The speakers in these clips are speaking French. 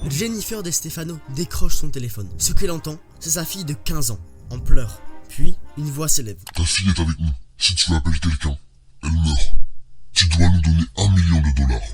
Jennifer De Stefano décroche son téléphone. Ce qu'elle entend, c'est sa fille de 15 ans, en pleurs. Puis, une voix s'élève. Ta fille est avec nous. Si tu appelles quelqu'un, elle meurt. Tu dois nous donner $1 million.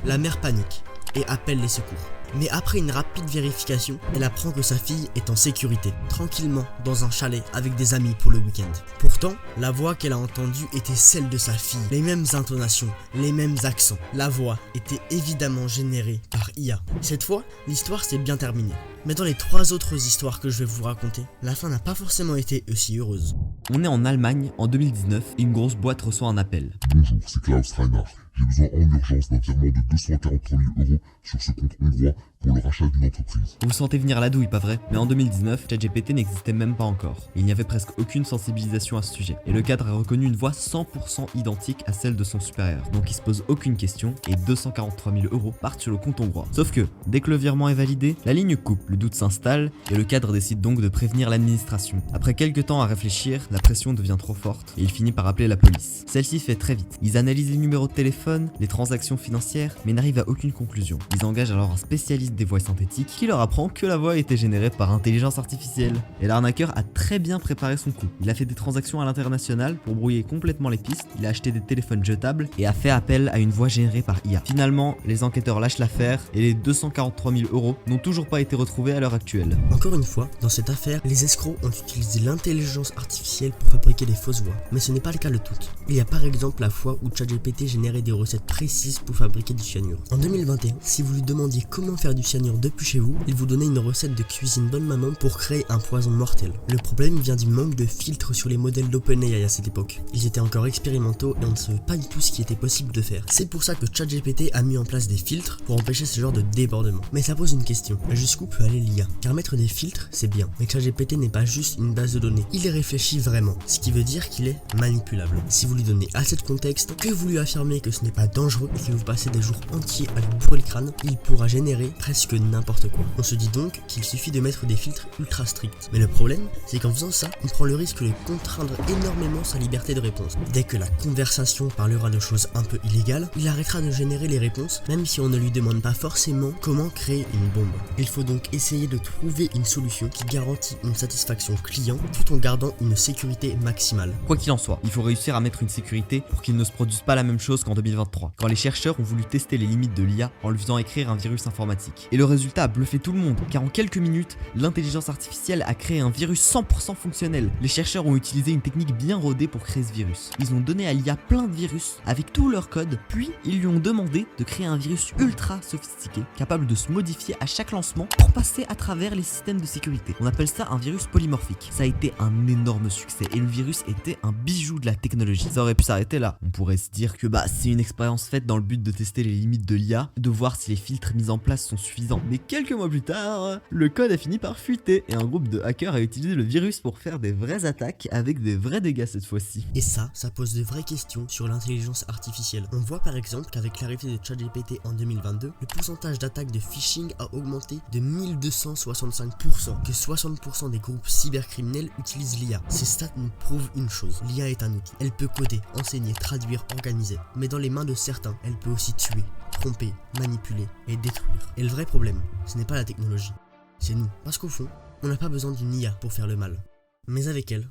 La mère panique et appelle les secours. Mais après une rapide vérification, elle apprend que sa fille est en sécurité, tranquillement dans un chalet avec des amis pour le week-end. Pourtant, la voix qu'elle a entendue était celle de sa fille, les mêmes intonations, les mêmes accents. La voix était évidemment générée par IA. Cette fois, l'histoire s'est bien terminée. Mais dans les 3 autres histoires que je vais vous raconter, la fin n'a pas forcément été aussi heureuse. On est en Allemagne en 2019 et une grosse boîte reçoit un appel. Bonjour, c'est Klaus Reinhardt. J'ai besoin en urgence d'un virement de 243 000 € sur ce compte hongrois pour le rachat d'une entreprise. Vous sentez venir la douille, pas vrai? Mais en 2019, ChatGPT n'existait même pas encore. Il n'y avait presque aucune sensibilisation à ce sujet. Et le cadre a reconnu une voix 100% identique à celle de son supérieur. Donc il se pose aucune question et 243 000 € partent sur le compte hongrois. Sauf que, dès que le virement est validé, la ligne coupe, le doute s'installe et le cadre décide donc de prévenir l'administration. Après quelques temps à réfléchir, la pression devient trop forte et il finit par appeler la police. Celle-ci fait très vite. Ils analysent les numéros de téléphone, les transactions financières, mais n'arrivent à aucune conclusion. Ils engagent alors un spécialiste des voix synthétiques qui leur apprend que la voix était générée par intelligence artificielle. Et l'arnaqueur a très bien préparé son coup. Il a fait des transactions à l'international pour brouiller complètement les pistes, il a acheté des téléphones jetables et a fait appel à une voix générée par IA. Finalement, les enquêteurs lâchent l'affaire et les 243 000 € n'ont toujours pas été retrouvés à l'heure actuelle. Encore une fois, dans cette affaire, les escrocs ont utilisé l'intelligence artificielle pour fabriquer des fausses voix. Mais ce n'est pas le cas de toutes. Il y a par exemple la fois où ChatGPT générait des recettes précises pour fabriquer du cyanure. En 2021, si vous lui demandiez comment faire du cyanure depuis chez vous, il vous donnait une recette de cuisine bonne maman pour créer un poison mortel. Le problème vient du manque de filtres sur les modèles d'OpenAI à cette époque. Ils étaient encore expérimentaux et on ne savait pas du tout ce qui était possible de faire. C'est pour ça que ChatGPT a mis en place des filtres pour empêcher ce genre de débordement. Mais ça pose une question, jusqu'où peut aller l'IA? Car mettre des filtres, c'est bien, mais ChatGPT n'est pas juste une base de données, il y réfléchit vraiment, ce qui veut dire qu'il est manipulable. Si vous lui donnez assez de contexte, que vous lui affirmez que ce n'est pas dangereux et que vous passez des jours entiers à lui bourrer le crâne, il pourra générer presque n'importe quoi. On se dit donc qu'il suffit de mettre des filtres ultra stricts. Mais le problème, c'est qu'en faisant ça, on prend le risque de contraindre énormément sa liberté de réponse. Dès que la conversation parlera de choses un peu illégales, il arrêtera de générer les réponses, même si on ne lui demande pas forcément comment créer une bombe. Il faut donc essayer de trouver une solution qui garantit une satisfaction client tout en gardant une sécurité maximale. Quoi qu'il en soit, il faut réussir à mettre une sécurité pour qu'il ne se produise pas la même chose qu'en 2023, quand les chercheurs ont voulu tester les limites de l'IA en lui faisant écrire un virus informatique. Et le résultat a bluffé tout le monde, car en quelques minutes, l'intelligence artificielle a créé un virus 100% fonctionnel. Les chercheurs ont utilisé une technique bien rodée pour créer ce virus. Ils ont donné à l'IA plein de virus avec tout leur code, puis ils lui ont demandé de créer un virus ultra sophistiqué, capable de se modifier à chaque lancement pour passer à travers les systèmes de sécurité. On appelle ça un virus polymorphique. Ça a été un énorme succès et le virus était un bijou de la technologie. Ça aurait pu s'arrêter là. On pourrait se dire que c'est une expérience faite dans le but de tester les limites de l'IA, de voir si les filtres mis en place sont suffisants. Mais quelques mois plus tard, le code a fini par fuiter et un groupe de hackers a utilisé le virus pour faire des vraies attaques avec des vrais dégâts cette fois-ci. Et ça pose de vraies questions sur l'intelligence artificielle. On voit par exemple qu'avec l'arrivée de ChatGPT en 2022, le pourcentage d'attaques de phishing a augmenté de 1265%, que 60% des groupes cybercriminels utilisent l'IA. Ces stats nous prouvent une chose, l'IA est un outil. Elle peut coder, enseigner, traduire, organiser. Mais dans les mains de certains, elle peut aussi tuer, tromper, manipuler et détruire. Et le vrai problème, ce n'est pas la technologie, c'est nous. Parce qu'au fond, on n'a pas besoin d'une IA pour faire le mal. Mais avec elle,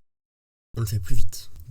on le fait plus vite.